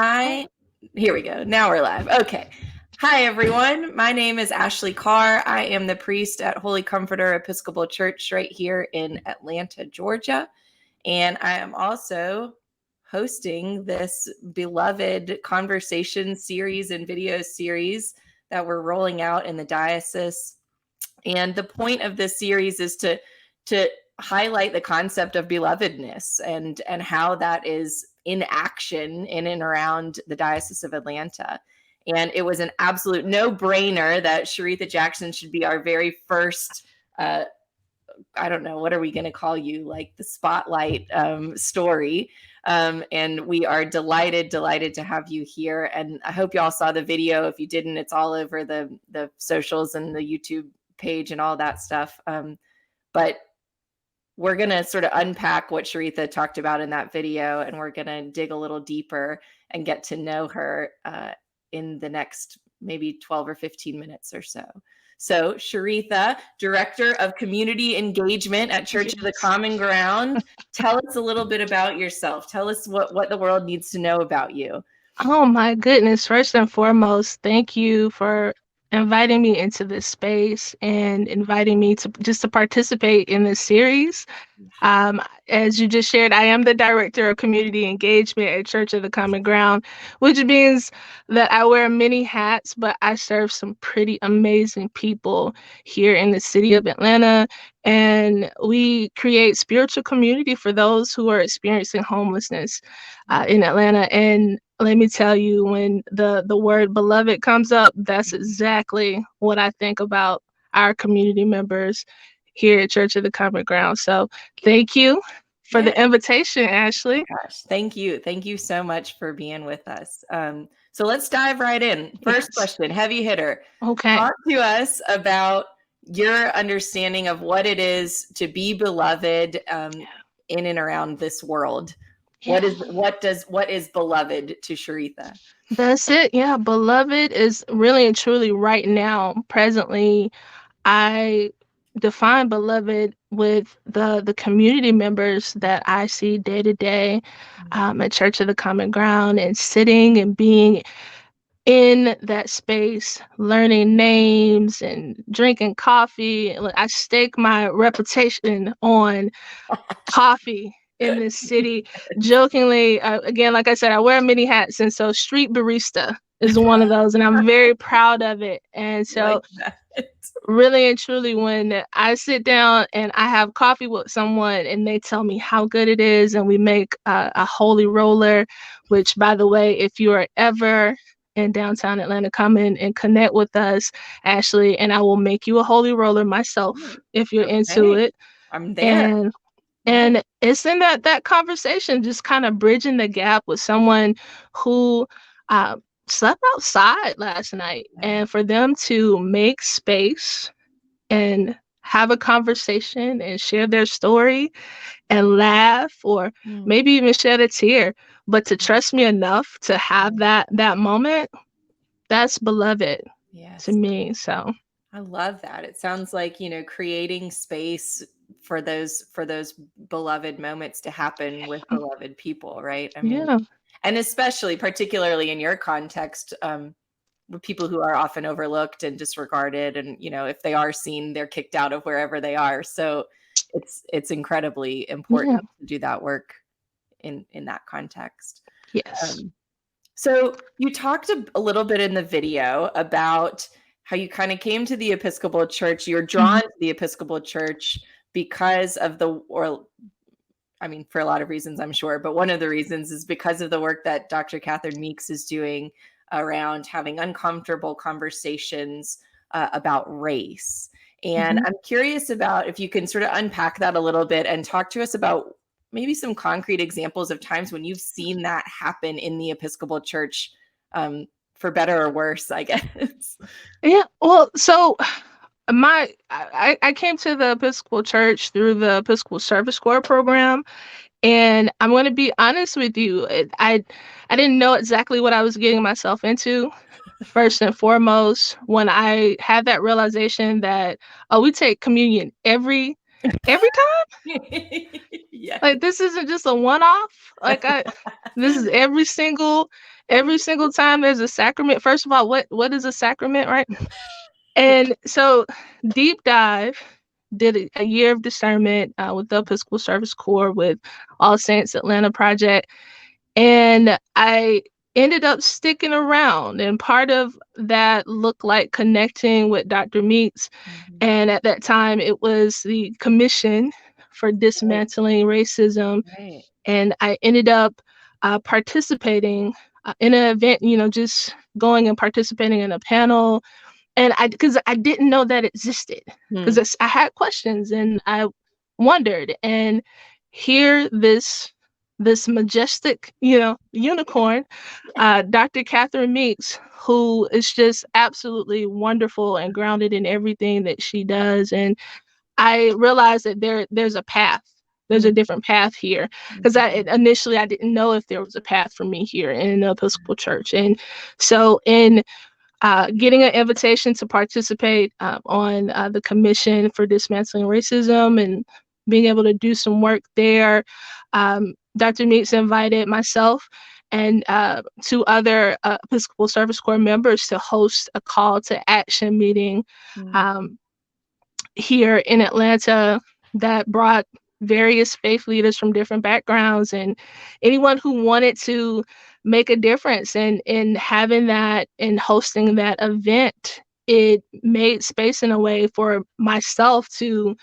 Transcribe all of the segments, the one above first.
Here we go. Now we're live. Okay. Hi, everyone. My name is Ashley Carr. I am the priest at Holy Comforter Episcopal Church right here in Atlanta, Georgia. And I am also hosting this beloved conversation series and video series that we're rolling out in the diocese. And the point of this series is to highlight the concept of belovedness and how that is in action in and around the Diocese of Atlanta. And it was an absolute no-brainer that Shereetha Jackson should be our very first, I don't know, what are we going to call you? Like the spotlight story. And we are delighted to have you here. And I hope y'all saw the video. If you didn't, it's all over the socials and the YouTube page and all that stuff. But we're going to sort of unpack what Shereetha talked about in that video, and we're going to dig a little deeper and get to know her in the next maybe 12 or 15 minutes or so. So Shereetha, Director of Community Engagement at Church of the Common Ground, tell us a little bit about yourself. Tell us what the world needs to know about you. Oh my goodness. First and foremost, thank you for inviting me into this space and inviting me to participate in this series. As you just shared, I am the Director of Community Engagement at Church of the Common Ground, which means that I wear many hats, but I serve some pretty amazing people here in the city of Atlanta. And we create spiritual community for those who are experiencing homelessness in Atlanta. And let me tell you, when the word beloved comes up, that's exactly what I think about our community members here at Church of the Common Ground. So thank you for the invitation, Ashley. Oh gosh, thank you. Thank you so much for being with us. So let's dive right in. First question, heavy hitter. Okay. Talk to us about your understanding of what it is to be beloved in and around this world. What is beloved to Shereetha? That's it. Yeah, beloved is really and truly right now, presently, I define beloved with the community members that I see day to day at Church of the Common Ground, and sitting and being in that space, learning names and drinking coffee. I stake my reputation on coffee in this city. Jokingly, again, like I said, I wear many hats, and so street barista is one of those, and I'm very proud of it. And so really and truly, when I sit down and I have coffee with someone and they tell me how good it is, and we make a holy roller, which, by the way, if you are ever in downtown Atlanta, come in and connect with us, Ashley, and I will make you a holy roller myself if you're into it. I'm there. And it's in that conversation, just kind of bridging the gap with someone who slept outside last night, and for them to make space and have a conversation and share their story and laugh, or maybe even shed a tear, but to trust me enough to have that moment, that's beloved to me. So I love that. It sounds like, creating space for those beloved moments to happen with beloved people, right? I mean, and especially particularly in your context, with people who are often overlooked and disregarded, and if they are seen, they're kicked out of wherever they are. So it's incredibly important to do that work in that context. Yes. So you talked a little bit in the video about how you kind of came to the Episcopal Church. You're drawn to the Episcopal Church because of for a lot of reasons, I'm sure, but one of the reasons is because of the work that Dr. Catherine Meeks is doing around having uncomfortable conversations about race. And I'm curious about if you can sort of unpack that a little bit and talk to us about maybe some concrete examples of times when you've seen that happen in the Episcopal Church, for better or worse, I guess. Yeah, well, so I came to the Episcopal Church through the Episcopal Service Corps program, and I'm going to be honest with you, I didn't know exactly what I was getting myself into. First and foremost, when I had that realization that we take communion every every time. Yes. Like, this isn't just a one-off. Like, this is every single time there's a sacrament. First of all, what is a sacrament, right? And so, deep dive, did a year of discernment with the Episcopal Service Corps with All Saints Atlanta Project, and I ended up sticking around. And part of that looked like connecting with Dr. Meeks, Mhm. and at that time, it was the Commission for Right. Dismantling Racism, Right. and I ended up participating in an event. Just going and participating in a panel, and because I didn't know that existed, Hmm. because I had questions and I wondered, and here this majestic, unicorn, Dr. Catherine Meeks, who is just absolutely wonderful and grounded in everything that she does. And I realized that there's a path. There's Hmm. a different path here, because initially I didn't know if there was a path for me here in the Episcopal Church. And so, in getting an invitation to participate on the Commission for Dismantling Racism and being able to do some work there, Dr. Meeks invited myself and two other Episcopal Service Corps members to host a call to action meeting Hmm. um, here in Atlanta that brought various faith leaders from different backgrounds and anyone who wanted to make a difference. And in having that and hosting that event, it made space in a way for myself to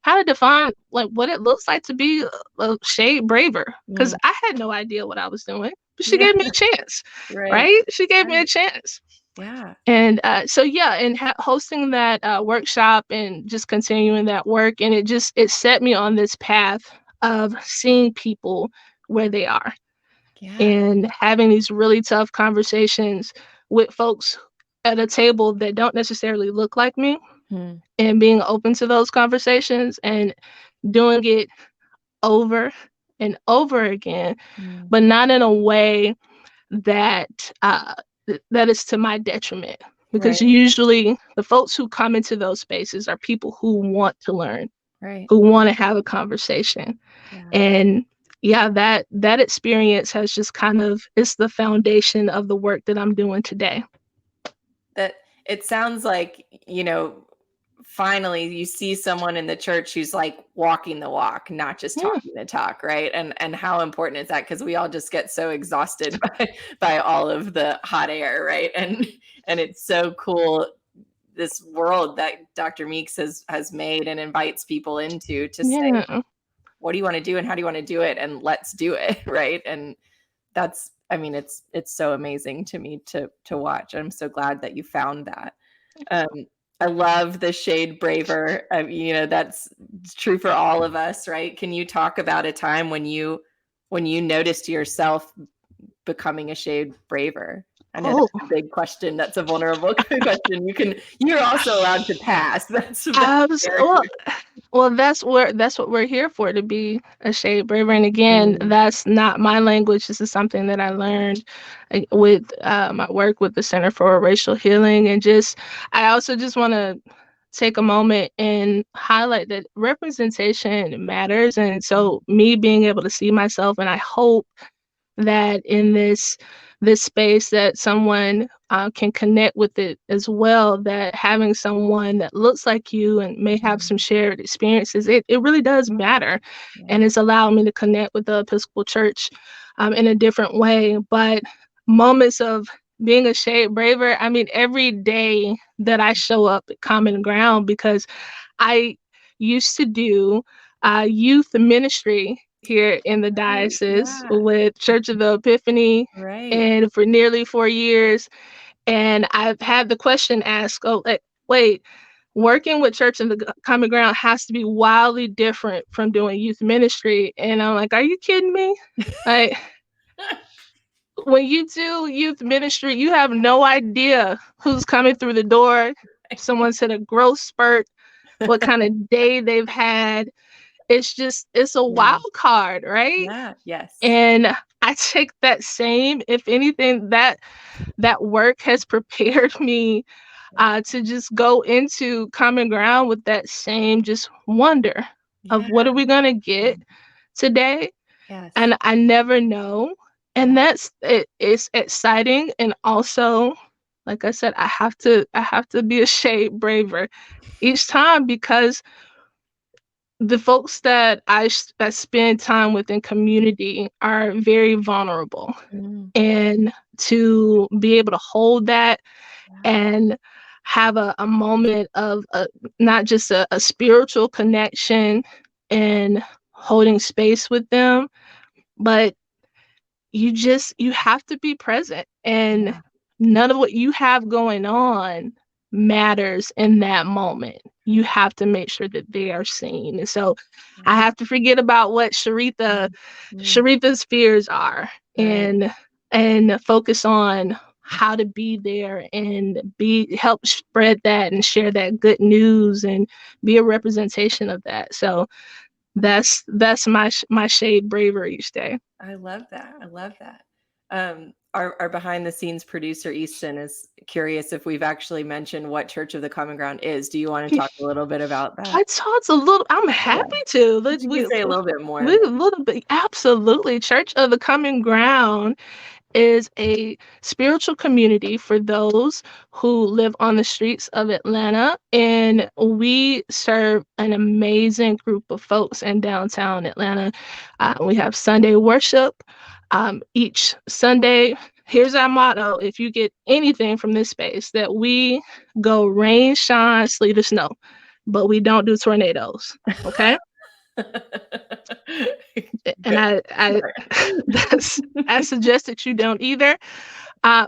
how to define like what it looks like to be a shade braver, because Hmm. I had no idea what I was doing, but she Yeah. gave me a chance. Right. Right, she gave me a Right. chance. Yeah. And so yeah, and hosting that workshop and just continuing that work, and it set me on this path of seeing people where they are Yeah. and having these really tough conversations with folks at a table that don't necessarily look like me, Hmm. and being open to those conversations and doing it over and over again, Hmm. but not in a way that that is to my detriment, Right. because usually the folks who come into those spaces are people who want to learn, Right. who want to have a conversation. Yeah. And yeah, that experience has just kind of, it's the foundation of the work that I'm doing today. That it sounds like, finally you see someone in the church who's like walking the walk, not just Yeah, talking the talk, right? And how important is that? Because we all just get so exhausted by all of the hot air, right? And it's so cool, this world that Dr. Meeks has made and invites people into to say, yeah. what do you want to do and how do you want to do it? And let's do it, right? And that's, I mean, it's so amazing to me to watch. I'm so glad that you found that. Um, I love the shade braver. That's true for all of us, right? Can you talk about a time when you noticed yourself becoming a shade braver? I know Oh, that's a big question. That's a vulnerable question. You're also allowed to pass. That's well, that's what we're here for, to be a shade braver. And again, Mm, that's not my language. This is something that I learned with my work with the Center for Racial Healing. And just, I also just want to take a moment and highlight that representation matters. And so me being able to see myself, and I hope that in this space that someone can connect with it as well, that having someone that looks like you and may have some shared experiences, it really does matter. yeah. And it's allowed me to connect with the Episcopal Church in a different way. But moments of being a shade braver, I mean, every day that I show up at Common Ground, because I used to do youth ministry here in the Right. diocese Yeah. with Church of the Epiphany, Right. and for nearly 4 years. And I've had the question asked, oh, like, wait, working with Church of the Common Ground has to be wildly different from doing youth ministry. And I'm like, are you kidding me? Like, when you do youth ministry, you have no idea who's coming through the door. Someone's hit a growth spurt, what kind of day they've had. It's a Yeah. wild card, right? Yeah. Yes. And I take that same, if anything, that work has prepared me to just go into Common Ground with that same just wonder. of Yeah. what are we going to get today? Yes. And I never know. And that's it. It's exciting, and also, like I said, I have to be a shade braver each time, because the folks that that spend time with in community are very vulnerable, Mm, and to be able to hold that yeah. and have a moment of not just a spiritual connection and holding space with them, but you have to be present, and Yeah. none of what you have going on matters in that moment. You Right. have to make sure that they are seen. And so I Yeah. have to forget about what Mm, Sharitha's fears are, right. and focus on how to be there and help spread that and share that good news and be a representation of that. So that's my shade braver each day. I love that. I love that. Our behind the scenes producer Easton is curious if we've actually mentioned what Church of the Common Ground is. Do you want to talk a little bit about that? I talked a little. I'm Yeah. happy to. Like You can say a little bit we more. a little bit, absolutely. Church of the Common Ground is a spiritual community for those who live on the streets of Atlanta, and we serve an amazing group of folks in downtown Atlanta. We have Sunday worship each Sunday. Here's our motto: if you get anything from this space, that we go rain, shine, sleet, or snow, but we don't do tornadoes. Okay. And Good. I Smart. that's I suggest that you don't either.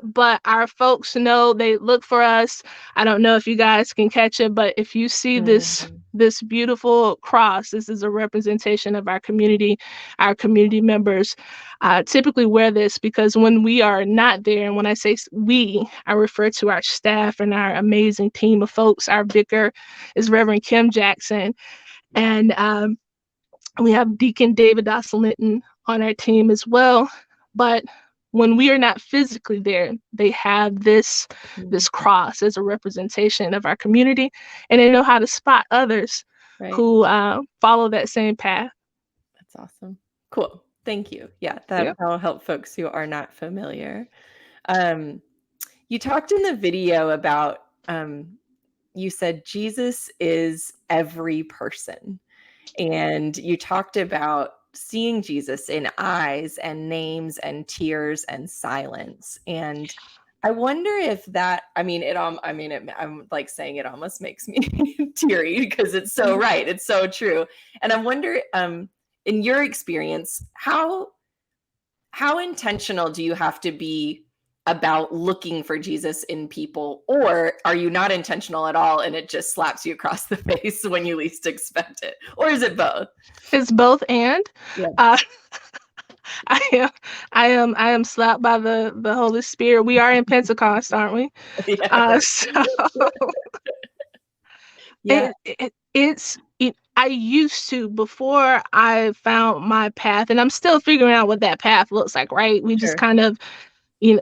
But our folks know, they look for us. I don't know if you guys can catch it, but if you see Mhm. this beautiful cross, this is a representation of our community. Our community members typically wear this because when we are not there, and when I say we, I refer to our staff and our amazing team of folks. Our vicar is Reverend Kim Jackson, and we have Deacon David Dosselinton on our team as well. But when we are not physically there, they have this Mm, cross as a representation of our community, and they know how to spot others right. who follow that same path. That's awesome. Cool. Thank you. Yeah, Yeah. that'll help folks who are not familiar. Um, you talked in the video about you said Jesus is every person. And you talked about seeing Jesus in eyes and names and tears and silence. And I wonder if that, I mean, I'm like saying it almost makes me teary because it's so right. It's so true. And I wonder, in your experience, how intentional do you have to be about looking for Jesus in people, or are you not intentional at all and it just slaps you across the face when you least expect it? Or is it both? It's both and. Yeah. Uh, I am, I am slapped by the Holy Spirit. We are in Pentecost, aren't we? Yeah. So Yeah. I used to, before I found my path, and I'm still figuring out what that path looks like, right? We just Sure. kind of,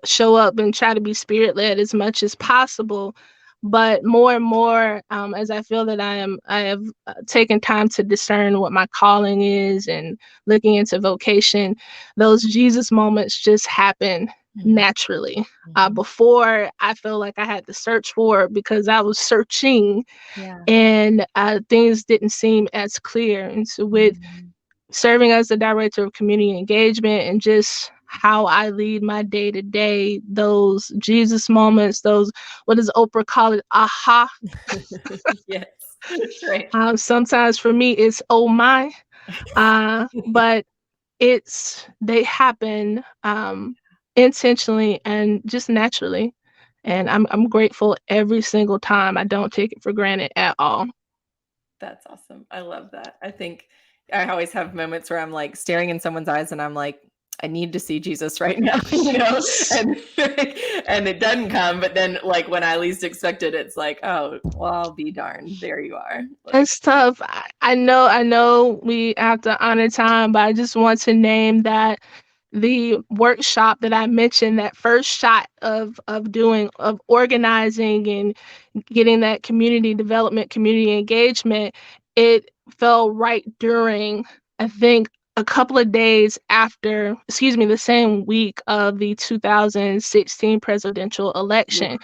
show up and try to be spirit led as much as possible. But more and more, as I feel that I have taken time to discern what my calling is and looking into vocation, those Jesus moments just happen Mhm. naturally. Mhm. Before, I feel like I had to search for it because I was searching, Yeah. and things didn't seem as clear. And so, with Mhm. serving as the director of community engagement and just how I lead my day to day, those Jesus moments, those, what does Oprah call it? Aha. Yes. Right. Sometimes for me, it's oh my, but they happen intentionally and just naturally. And I'm grateful every single time. I don't take it for granted at all. That's awesome. I love that. I think I always have moments where I'm like staring in someone's eyes and I'm like, I need to see Jesus right now, and and it doesn't come, but then like when I least expect it, it's like, oh, well, I'll be darned. There you are. Like, It's tough. I know we have to honor time, but I just want to name that the workshop that I mentioned, that first shot of organizing and getting that community development, community engagement, it fell right during, I think, a couple of days after, the same week of the 2016 presidential election.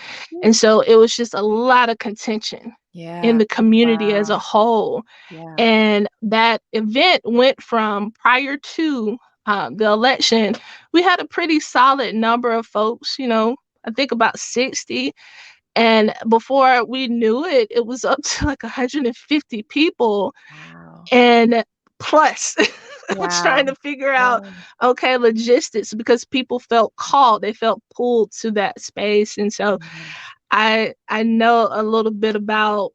And so it was just a lot of contention in Yeah. the community as Wow. a whole. Yeah. And that event went from, prior to the election, we had a pretty solid number of folks, I think about 60. And before we knew it, it was up to like 150 people. Wow. And plus, Wow. trying to figure out, Wow. okay, logistics, because people felt called, they felt pulled to that space. And so I know a little bit about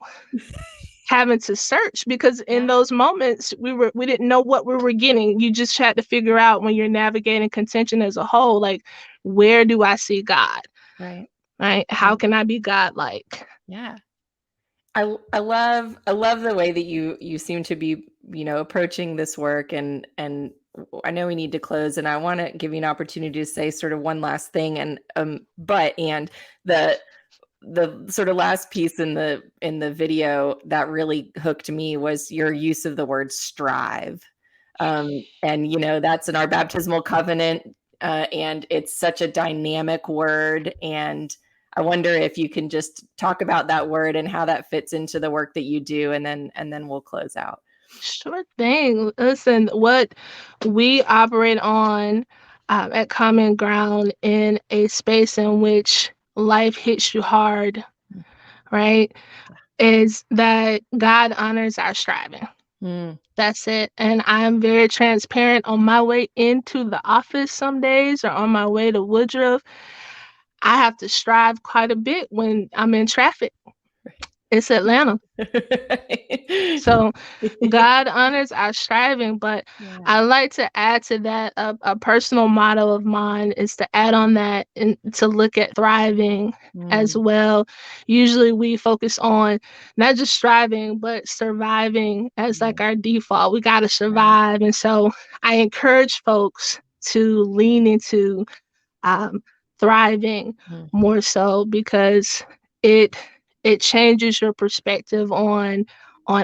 having to search, because in those moments we didn't know what we were getting. You just had to figure out, when you're navigating contention as a whole, like, where do I see God? Right. Right? How can I be God-like? Yeah. I love the way that you seem to be, approaching this work, and I know we need to close, and I want to give you an opportunity to say sort of one last thing, and the sort of last piece in the video that really hooked me was your use of the word strive. And that's in our baptismal covenant, and it's such a dynamic word, and I wonder if you can just talk about that word and how that fits into the work that you do, and then we'll close out. Sure thing. Listen, what we operate on at Common Ground, in a space in which life hits you hard, right, is that God honors our striving. That's it. And I'm very transparent. On my way into the office some days, or on my way to Woodruff, I have to strive quite a bit when I'm in traffic. It's Atlanta. So God honors our striving, but I like to add to that, a personal motto of mine is to add on that, and to look at thriving as well. Usually we focus on not just striving, but surviving as like our default. We got to survive. And so I encourage folks to lean into thriving more so, because it changes your perspective on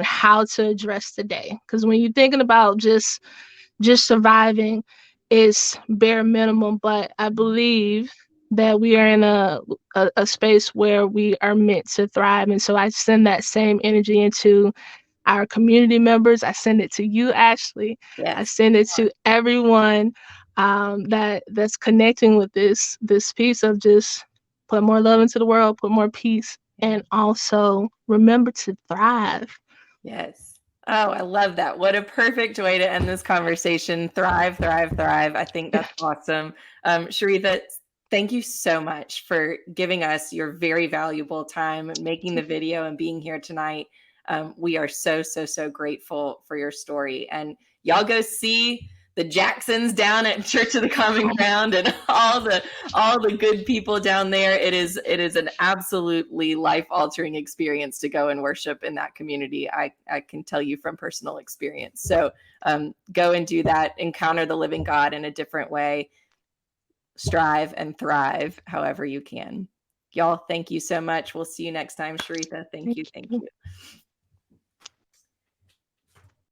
how to address the day. Because when you're thinking about just surviving, it's bare minimum. But I believe that we are in a space where we are meant to thrive. And so I send that same energy into our community members. I send it to you, Ashley. I send it to everyone that's connecting with this piece of just put more love into the world, put more peace, and also remember to thrive. Yes. Oh, I love that. What a perfect way to end this conversation. Thrive, thrive, thrive. I think that's awesome. Shereetha, thank you so much for giving us your very valuable time, making the video, and being here tonight. We are so, so, so grateful for your story. And y'all go see the Jacksons down at Church of the Common Ground, and all the good people down there. It is an absolutely life-altering experience to go and worship in that community. I can tell you from personal experience. So go and do that. Encounter the living God in a different way. Strive and thrive however you can. Y'all, thank you so much. We'll see you next time. Shereetha, thank you.